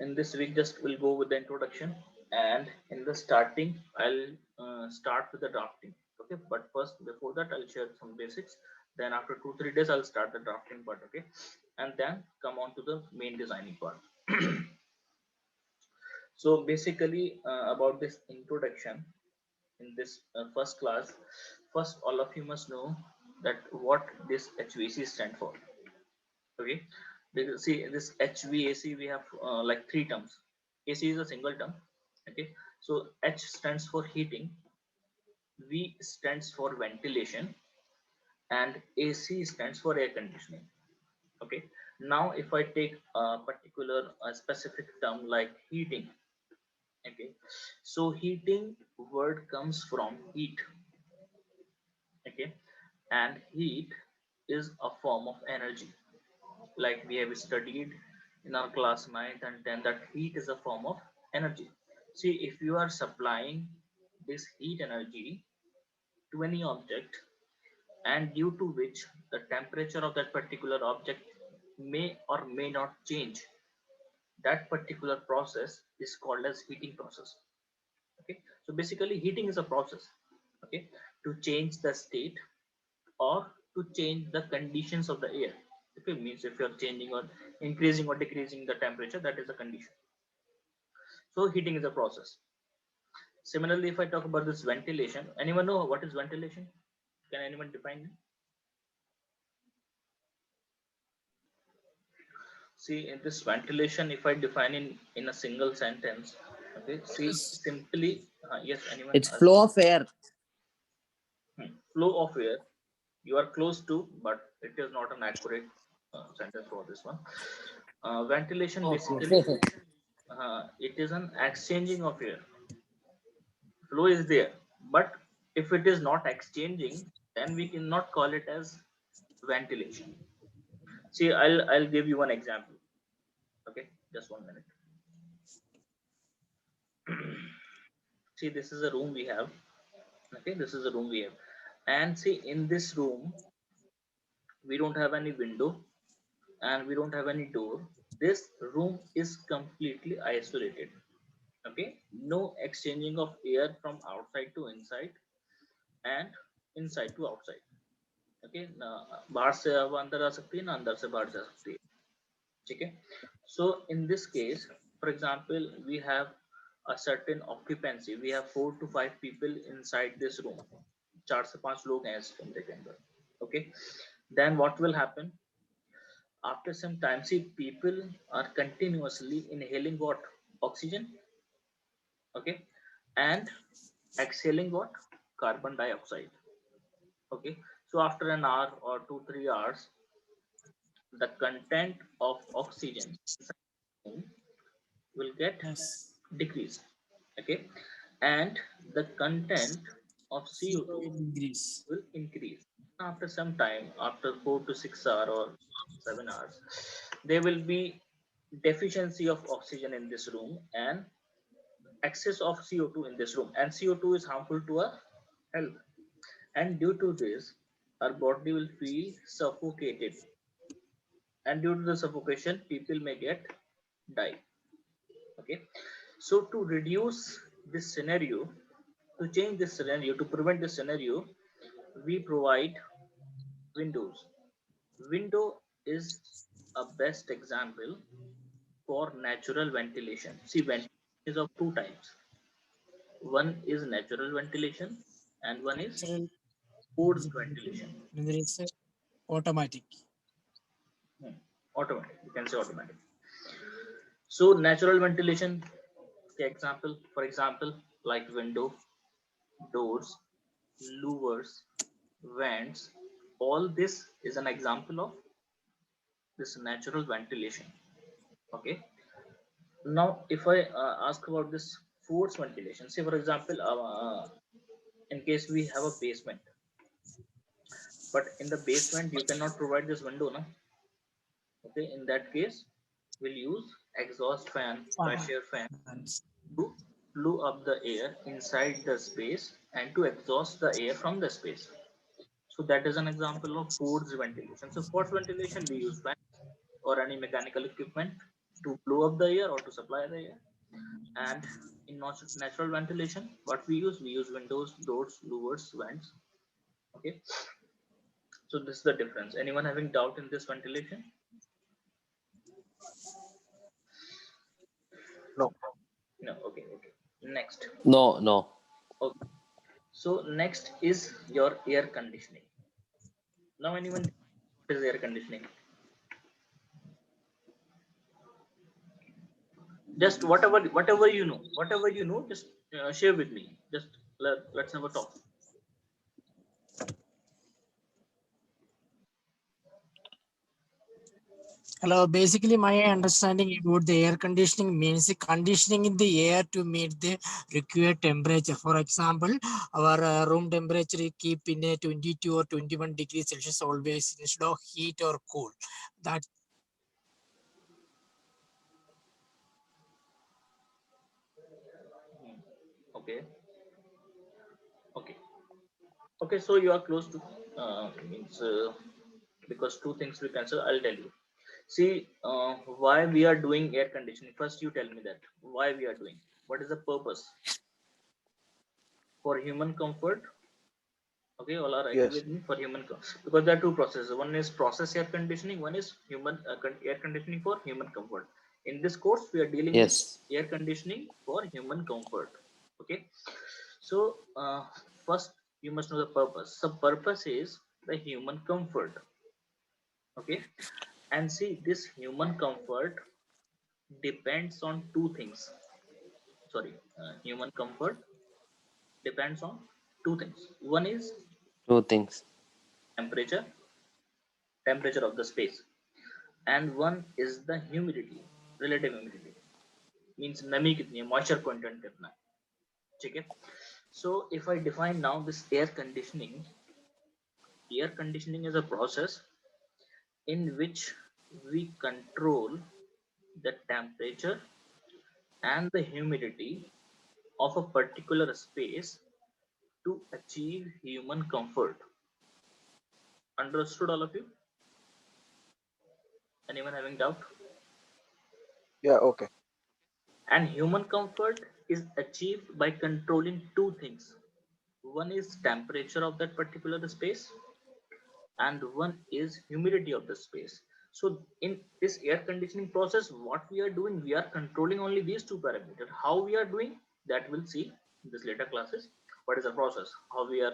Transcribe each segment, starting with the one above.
In this week, just we'll go with the introduction, and in the starting, I'll start with the drafting. Okay, but first, before that, I'll share some basics. Then after 2 3 days, I'll start the drafting part. Okay, and then come on to the main designing part. So basically, about this introduction in this first class, first all of you must know that what this HVAC stand for. Okay, because see this HVAC we have like three terms. AC is a single term. Okay, so H stands for heating, V stands for ventilation, and AC stands for air conditioning. Okay, now if I take a particular specific term like heating. Okay, so heating word comes from heat. Okay, and heat is a form of energy, like we have studied in our class 9th and 10th, that heat is a form of energy. See, if you are supplying this heat energy to any object, and due to which the temperature of that particular object may or may not change, that particular process is called as heating process. Okay, so basically heating is a process, okay, to change the state or to change the conditions of the air. Okay, means if you're changing or increasing or decreasing the temperature, that is a condition. So heating is a process. Similarly, if I talk about this ventilation, anyone know what is ventilation? Can anyone define it? See, in this ventilation, if I define in a single sentence, okay, see, simply, yes, anyone? It's flow of air. Flow of air. You are close to, but it is not an accurate sentence for this one. Ventilation basically, Okay. it is an exchanging of air. Flow is there, but if it is not exchanging, then we cannot call it as ventilation. See, I'll give you one example. Okay, just 1 minute. See, this is a room we have. Okay, this is a room we have, and see, in this room we don't have any window and we don't have any door. This room is completely isolated. Okay, no exchanging of air from outside to inside and inside to outside. Okay, ना बाहर से अब अंदर आ सकती है ना अंदर से बाहर जा सकती है. ठीक है. So in this case, for example, we have a certain occupancy. We have 4 to 5 people inside this room. 4 से 5 लोग हैं इस कमरे के अंदर. Okay, then what will happen? After some time, see, people are continuously inhaling what? Oxygen. Okay, and exhaling what? Carbon dioxide. Okay, so after an hour or 2 3 hours, the content of oxygen will get Yes. decreased. Okay, and the content of CO2 Degrees. will increase. After some time, after 4 to 6 hours or 7 hours, there will be deficiency of oxygen in this room and excess of CO2 in this room, and CO2 is harmful to our health. And due to this, our body will feel suffocated, and due to the suffocation, people may get die. Okay, so to reduce this scenario, to change this scenario, to prevent this scenario, we provide windows. Window is a best example for natural ventilation. See, ventilation is of two types. One is natural ventilation and one is Natural forced ventilation. and there is automatic. Automatic, you can say automatic. So natural ventilation, example, for example, like window, doors, louvers, vents, all this is an example of this natural ventilation. Okay, now if I ask about this forced ventilation, say for example, in case we have a basement, but in the basement you cannot provide this window, no? Okay, in that case we'll use exhaust fan, fresh air fan, Fans. to blow up the air inside the space and to exhaust the air from the space. So that is an example of forced ventilation. So forced ventilation, we use fan or any mechanical equipment to blow up the air or to supply the air. And in natural ventilation, what we use windows, doors, louvers, vents. Okay, so this is the difference. Anyone having doubt in this ventilation? No. No. Okay. Okay. Next. No, no. Okay. So next is your air conditioning. Now, anyone what is air conditioning? Just whatever you know, just share with me. Just let's have a talk. Hello. Basically, my understanding about the air conditioning means the conditioning in the air to meet the required temperature. For example, our room temperature is keep in a 22 or 21 degrees Celsius always instead of heat or cool. That Okay. Okay. Okay. So you are close to means because two things we cancel. I'll tell you. See, why we are doing air conditioning. First, you tell me that why we are doing. What is the purpose? For human comfort. Okay, all are agree Yes. with me for human because there are two processes. One is process air conditioning. One is human air conditioning for human comfort. In this course, we are dealing with Yes. air conditioning for human comfort. Okay, so first you must know the purpose. The purpose is the human comfort. Okay, and see this human comfort depends on two things. Sorry, human comfort depends on two things. One is Two things. temperature, temperature of the space, and one is the humidity, relative humidity. Means नमी कितनी है, moisture content कितना है, ठीक है? So if I define now this air conditioning is a process in which we control the temperature and the humidity of a particular space to achieve human comfort. Understood all of you? Anyone having doubt? Yeah. Okay. And human comfort is achieved by controlling two things. One is temperature of that particular space and one is humidity of the space. So in this air conditioning process, what we are doing, we are controlling only these two parameters. How we are doing that we'll see in this later classes. What is the process? How we are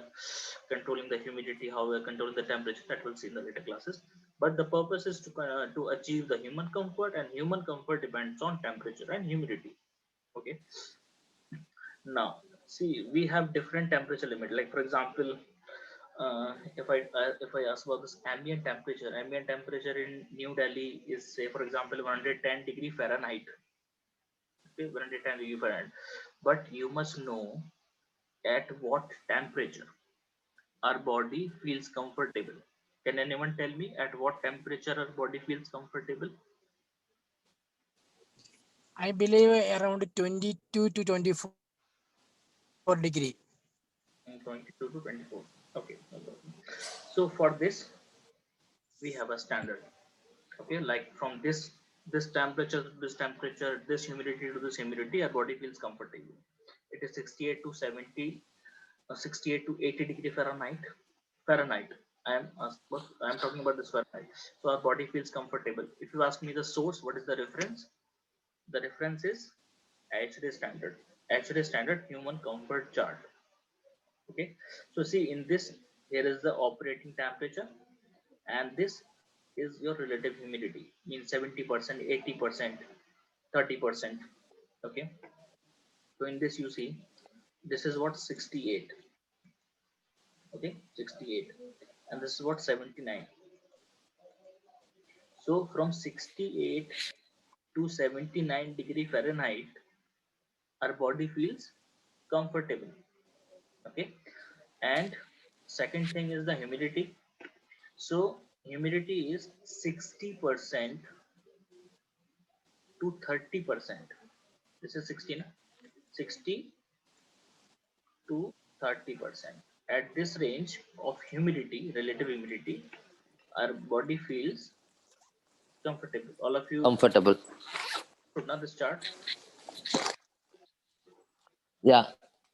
controlling the humidity, how we are controlling the temperature, that we'll see in the later classes. But the purpose is to achieve the human comfort, and human comfort depends on temperature and humidity. Okay. Now, see, we have different temperature limit. Like for example, if I ask about this ambient temperature in New Delhi is say for example 110 degree Fahrenheit. Okay, 110 degree Fahrenheit. But you must know at what temperature our body feels comfortable. Can anyone tell me at what temperature our body feels comfortable? I believe around 22 to 24 degree. 22 to 24. Okay, no problem. So for this we have a standard. Okay, like from this temperature to this temperature, this humidity to this humidity, our body feels comfortable. It is 68 to 70, 68 to 80 degree Fahrenheit. I am talking about this Fahrenheit. So our body feels comfortable. If you ask me the source, what is the reference? The reference is AHD standard. AHD standard human comfort chart. Okay, so see in this, here is the operating temperature and this is your relative humidity, means 70%, 80%, 30%. Okay, so in this you see this is what 68. Okay, 68, and this is what 79. So from 68 to 79 degree Fahrenheit our body feels comfortable. Okay, and second thing is the humidity. So humidity is 60% to 30%. This is 16, 60 to 30%. At this range of humidity, relative humidity, our body feels comfortable. All of you Comfortable. Now this chart. Yeah,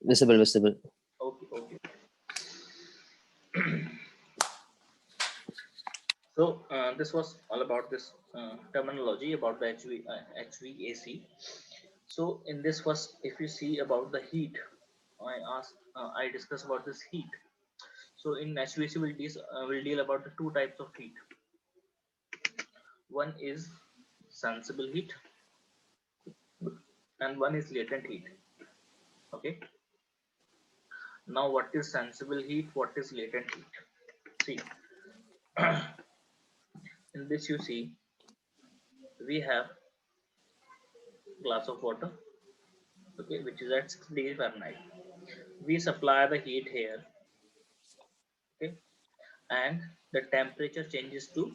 visible. Okay. So this was all about this terminology about the HVAC. So in this first, if you see about the heat, I discuss about this heat. So in HVAC we'll deal about the two types of heat. One is sensible heat and one is latent heat. Okay. Now what is sensible heat? What is latent heat? See, in this you see we have glass of water, okay, which is at 60 degrees Fahrenheit. We supply the heat here, okay, and the temperature changes to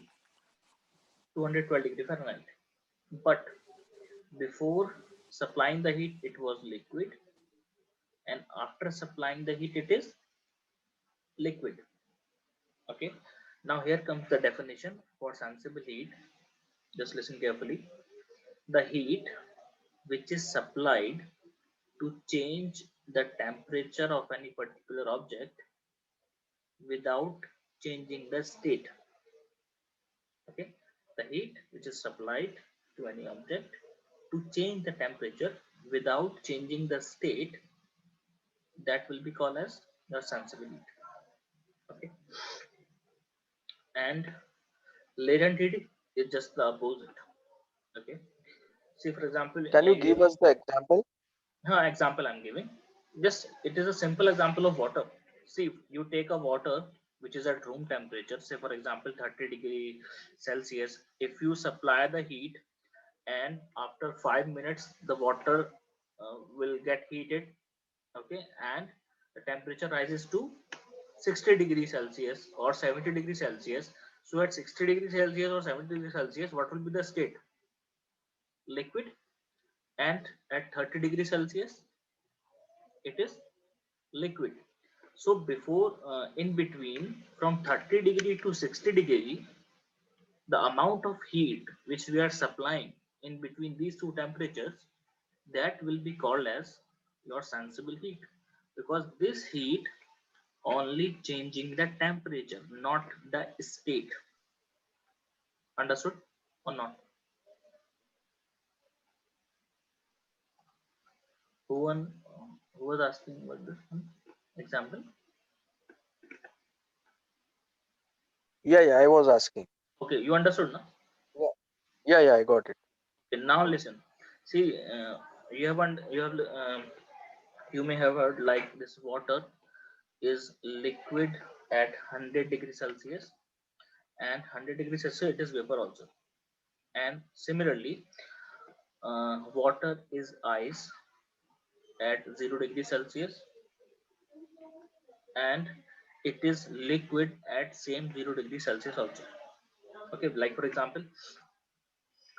212 degree Fahrenheit. But before supplying the heat, it was liquid, and after supplying the heat, it is liquid. Okay. Now here comes the definition for sensible heat. Just listen carefully. The heat which is supplied to change the temperature of any particular object without changing the state. Okay, the heat which is supplied to any object to change the temperature without changing the state, that will be called as the sensible heat. Okay, and latent heat is just the opposite. Okay, see for example, Can you give us the example? example I'm giving. Just it is a simple example of water. See, you take a water which is at room temperature, say for example 30 degree Celsius. If you supply the heat and after 5 minutes the water will get heated, okay, and the temperature rises to 60 degrees Celsius or 70 degrees Celsius. So at 60 degrees Celsius or 70 degrees Celsius, what will be the state? Liquid. And at 30 degrees Celsius, it is liquid. So before in between from 30 degree to 60 degree, the amount of heat which we are supplying in between these two temperatures, that will be called as your sensible heat, because this heat only changing the temperature, not the state. Understood or not? Who was asking about this one? Example? Yeah, I was asking. Okay, you understood now? Yeah, I got it. Okay, now listen. See, you may have heard like this water is liquid at 100 degrees Celsius, and 100 degrees Celsius it is vapor also. And similarly, water is ice at 0 degrees Celsius, and it is liquid at same 0 degrees Celsius also. Okay, like for example,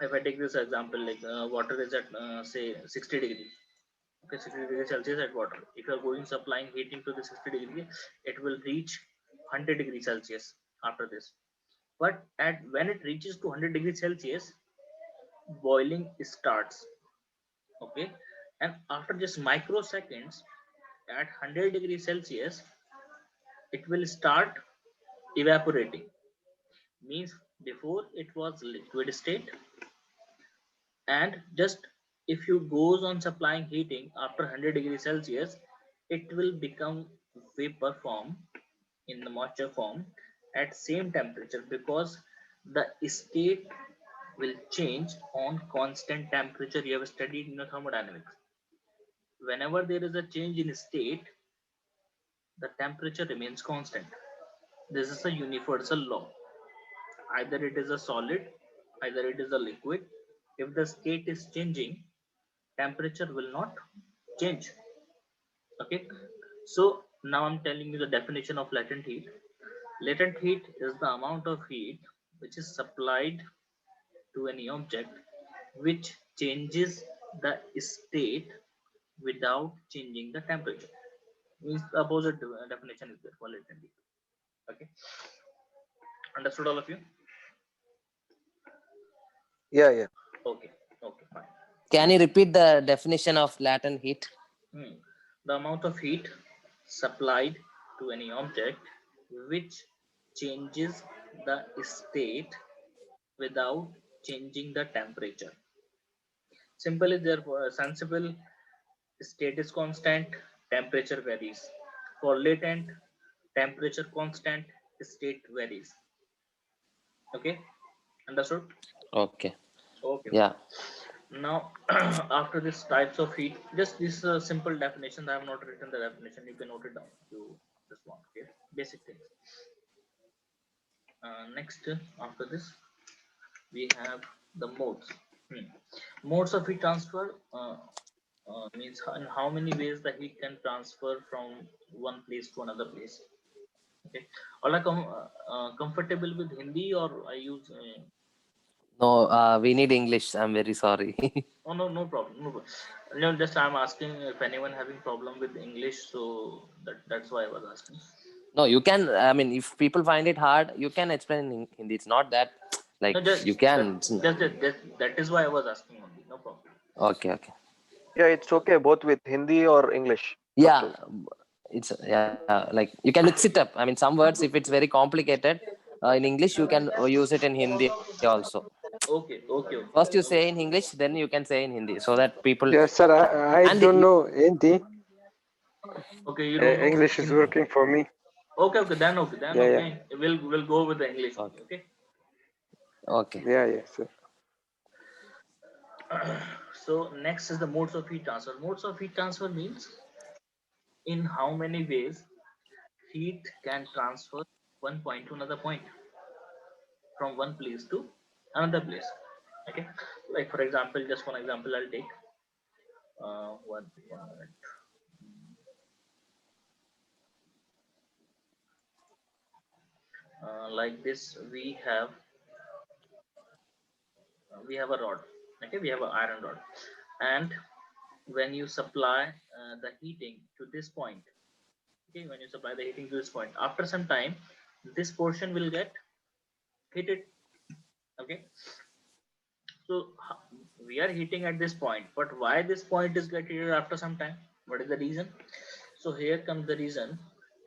if I take this example, like water is at say 60 degree, okay, 60 degrees Celsius at water. If you are going supplying heating to the 60 degree, it will reach 100 degrees Celsius after this. But at when it reaches to 100 degrees Celsius, boiling starts. Okay, and after just microseconds at 100 degrees Celsius, it will start evaporating. Means before it was liquid state, and just if you goes on supplying heating after 100 degrees Celsius, it will become vapor form in the moisture form at same temperature, because the state will change on constant temperature. You have studied in thermodynamics. Whenever there is a change in state, the temperature remains constant. This is a universal law. Either it is a solid, either it is a liquid. If the state is changing, temperature will not change. Okay, so now I'm telling you the definition of latent heat. Latent heat is the amount of heat which is supplied to any object which changes the state without changing the temperature. Means the opposite definition is there for latent heat. Okay, understood all of you? Yeah. Okay, fine. Can you repeat the definition of latent heat? The amount of heat supplied to any object which changes the state without changing the temperature. Simple is therefore sensible, state is constant, temperature varies. For latent, temperature constant, state varies. Okay, understood? Okay. Okay. Yeah. Now, after this types of heat, just this simple definition. I have not written the definition. You can note it down if you just want. Okay, basic things. Next, after this, we have the modes. Modes of heat transfer means in how many ways the heat can transfer from one place to another place. Okay, all are comfortable with Hindi or I use? No, we need English. I'm very sorry. Oh no, no problem. No problem. No, just I'm asking if anyone having problem with English, so that's why I was asking. No, you can. I mean, if people find it hard, you can explain in Hindi. It's not that like No, just you can. that is why I was asking only. No problem. Okay, okay. Yeah, it's okay both with Hindi or English. Yeah, Doctor. it's like you can mix it up. I mean, some words if it's very complicated in English, you can use it in Hindi also. Okay, okay, First you okay. say in English, then you can say in Hindi, so that people. Yes, sir. I And don't know Hindi. Okay, you don't know English is Hindi. working for me. Okay, then Yeah, okay. We'll go with the English. Okay. Okay. Okay. Yeah, sir. So next is the modes of heat transfer. Modes of heat transfer means in how many ways heat can transfer one point to another point, from one place to another place. Okay, like for example, just one example I'll take. One minute. Like this, we have a rod. Okay, we have an iron rod, and when you supply the heating to this point, okay, when you supply the heating to this point, after some time, this portion will get heated. Okay, so we are heating at this point, but why this point is get heated after some time? What is the reason? So here comes the reason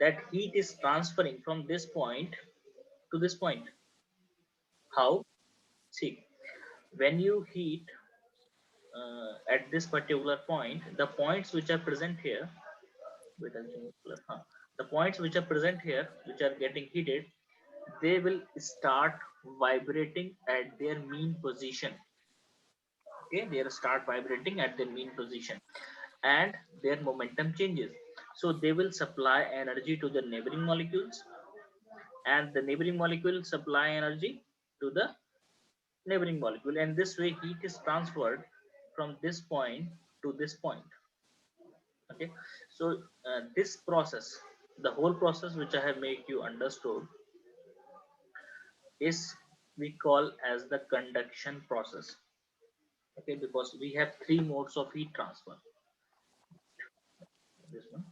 that heat is transferring from this point to this point. How? See, when you heat at this particular point, the points which are present here, the points which are present here, which are getting heated, they will start vibrating at their mean position. Okay, they will start vibrating at their mean position, and their momentum changes. So they will supply energy to the neighboring molecules, and the neighboring molecule supply energy to the neighboring molecule, and this way heat is transferred from this point to this point. Okay, so this process, the whole process which I have made you understood, is we call as the conduction process. Okay, because we have three modes of heat transfer. This one,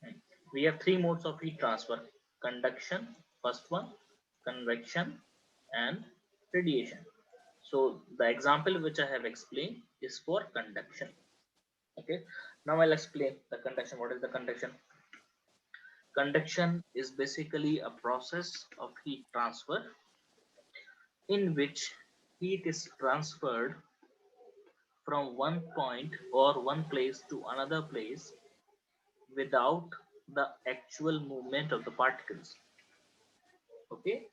and we have three modes of heat transfer: conduction, first one, convection, and radiation. So the example which I have explained is for conduction. Okay, now I'll explain the conduction. What is the conduction? Conduction is basically a process of heat transfer in which heat is transferred from one point or one place to another place without the actual movement of the particles. Okay,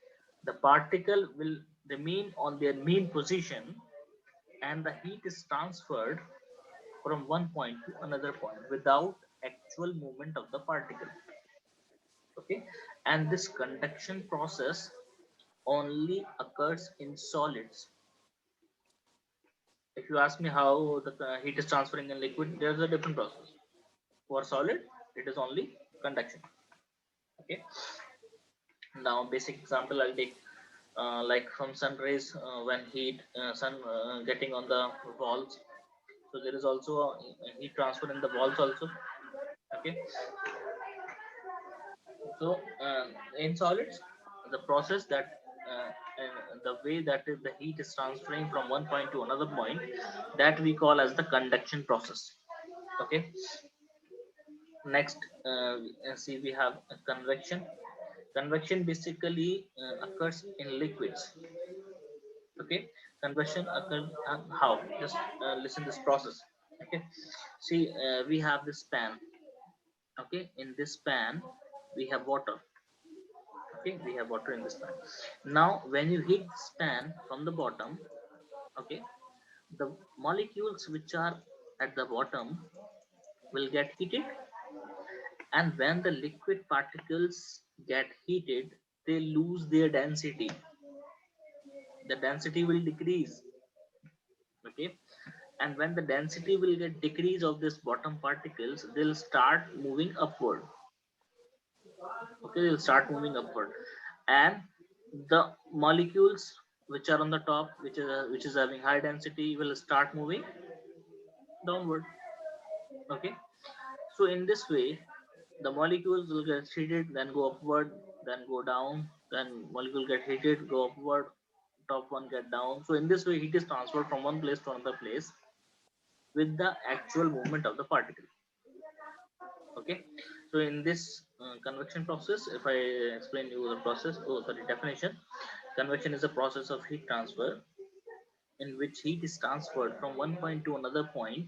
the particle will remain on their mean position, and the heat is transferred from one point to another point without actual movement of the particle. Okay, and this conduction process only occurs in solids. If you ask me how the heat is transferring in liquid, there's a different process. For solid, it is only conduction. Okay, now basic example I'll take, like from sun rays, when heat sun getting on the walls, so there is also a heat transfer in the walls also. Okay, so in solids, the process that and the way that the heat is transferring from one point to another point, that we call as the conduction process. Okay. Next, see, we have convection. Convection basically occurs in liquids. Okay, convection occurs how? Just listen this process. Okay, see, we have this pan. Okay, in this pan we have water. Okay, we have water in this pan. Now when you heat this pan from the bottom, okay, the molecules which are at the bottom will get heated, and when the liquid particles get heated, they lose their density. The density will decrease. Okay, and when the density will get decrease of this bottom particles, they'll start moving upward. Okay, they'll start moving upward, and the molecules which are on the top, which is having high density, will start moving downward. Okay, so in this way the molecules will get heated, then go upward, then go down, then molecule get heated, go upward, top one get down. So in this way heat is transferred from one place to another place with the actual movement of the particle. Okay, so in this convection process, if I explain you the process, definition. Convection is a process of heat transfer in which heat is transferred from one point to another point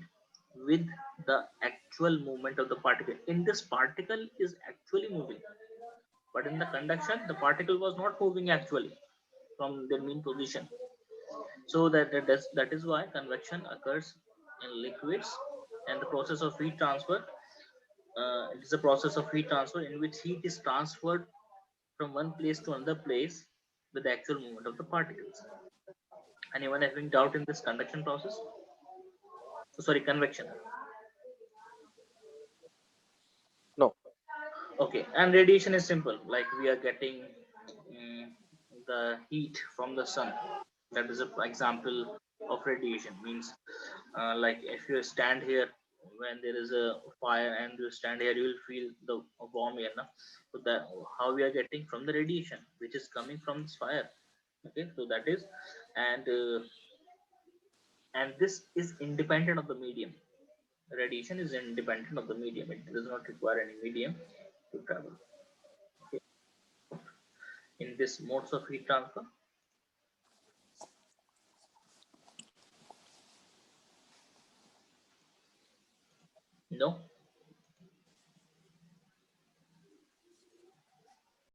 with the actual movement of the particle. In this, particle is actually moving, but in the conduction the particle was not moving actually from their mean position. So that is why convection occurs in liquids, and the process of heat transfer, it is a process of heat transfer in which heat is transferred from one place to another place with the actual movement of the particles. Anyone having doubt in this conduction process? Oh, sorry, convection. No. Okay, and radiation is simple. Like we are getting the heat from the sun. That is an example of radiation. Means, like if you stand here when there is a fire and you stand here, you will feel the warm air. Na? So that how we are getting from the radiation, which is coming from this fire. Okay, so that is, and this is independent of the medium. Radiation is independent of the medium. It does not require any medium to travel. Okay. In this modes of heat transfer,